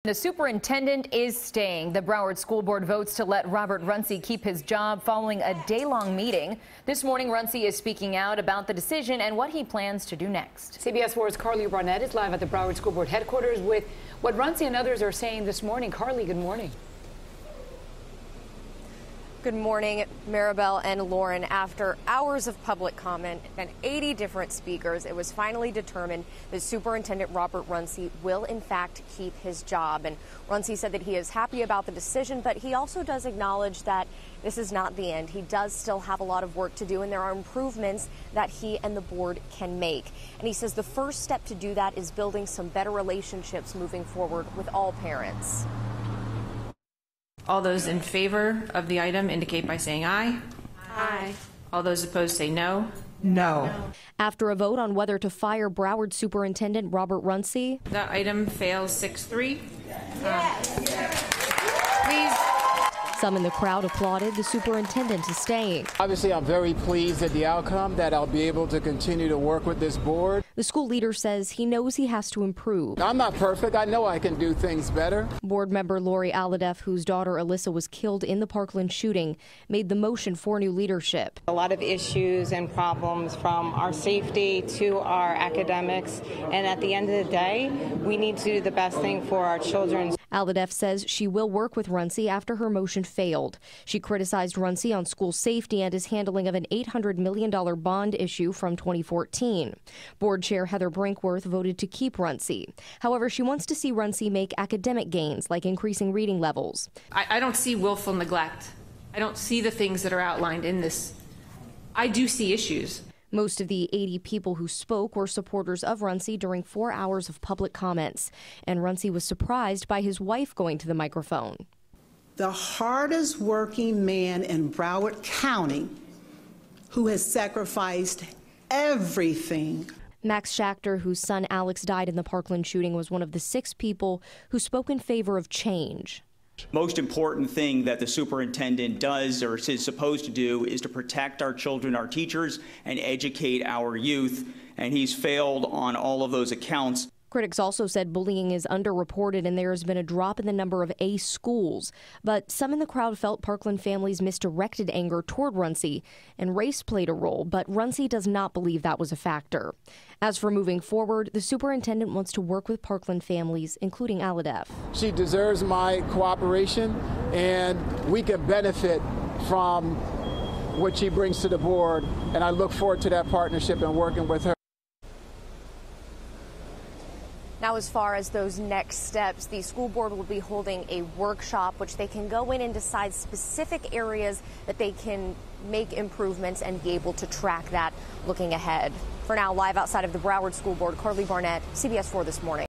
The superintendent is staying. The Broward School Board votes to let Robert Runcie keep his job following a day-long meeting. This morning, Runcie is speaking out about the decision and what he plans to do next. CBS 4's Karli Barnett is live at the Broward School Board headquarters with what Runcie and others are saying this morning. Karli, good morning. Good morning, Maribel and Lauren. After hours of public comment and 80 different speakers, it was finally determined that Superintendent Robert Runcie will, in fact, keep his job. And Runcie said that he is happy about the decision, but he also does acknowledge that this is not the end. He does still have a lot of work to do, and there are improvements that he and the board can make. And he says the first step to do that is building some better relationships moving forward with all parents. All those in favor of the item indicate by saying aye. Aye. All those opposed say no. No. After a vote on whether to fire Broward Superintendent Robert Runcie, The item fails 6-3. please. Some in the crowd applauded. The superintendent is staying. Obviously, I'm very pleased at the outcome, that I'll be able to continue to work with this board. The school leader says he knows he has to improve. I'm not perfect. I know I can do things better. Board member Lori Alladef, whose daughter Alyssa was killed in the Parkland shooting, made the motion for new leadership. A lot of issues and problems, from our safety to our academics, and at the end of the day, we need to do the best thing for our children. Alladef says she will work with Runcie after her motion failed. She criticized Runcie on school safety and his handling of an $800 million bond issue from 2014. Board Chair Heather Brinkworth voted to keep Runcie. However, she wants to see Runcie make academic gains, like increasing reading levels. I don't see willful neglect. I don't see the things that are outlined in this. I do see issues. Most of the 80 people who spoke were supporters of Runcie during 4 hours of public comments. And Runcie was surprised by his wife going to the microphone. The hardest working man in Broward County, who has sacrificed everything. Max Schachter, whose son Alex died in the Parkland shooting, was one of the 6 people who spoke in favor of change. Most important thing that the superintendent does, or is supposed to do, is to protect our children, our teachers, and educate our youth, and he's failed on all of those accounts. Critics also said bullying is underreported and there has been a drop in the number of A schools. But some in the crowd felt Parkland families misdirected anger toward Runcie, and race played a role, but Runcie does not believe that was a factor. As for moving forward, the superintendent wants to work with Parkland families, including Alladef. She deserves my cooperation, and we can benefit from what she brings to the board, and I look forward to that partnership and working with her. Now, as far as those next steps, the school board will be holding a workshop which they can go in and decide specific areas that they can make improvements and be able to track that looking ahead. For now, live outside of the Broward School Board, Karli Barnett, CBS 4 This Morning.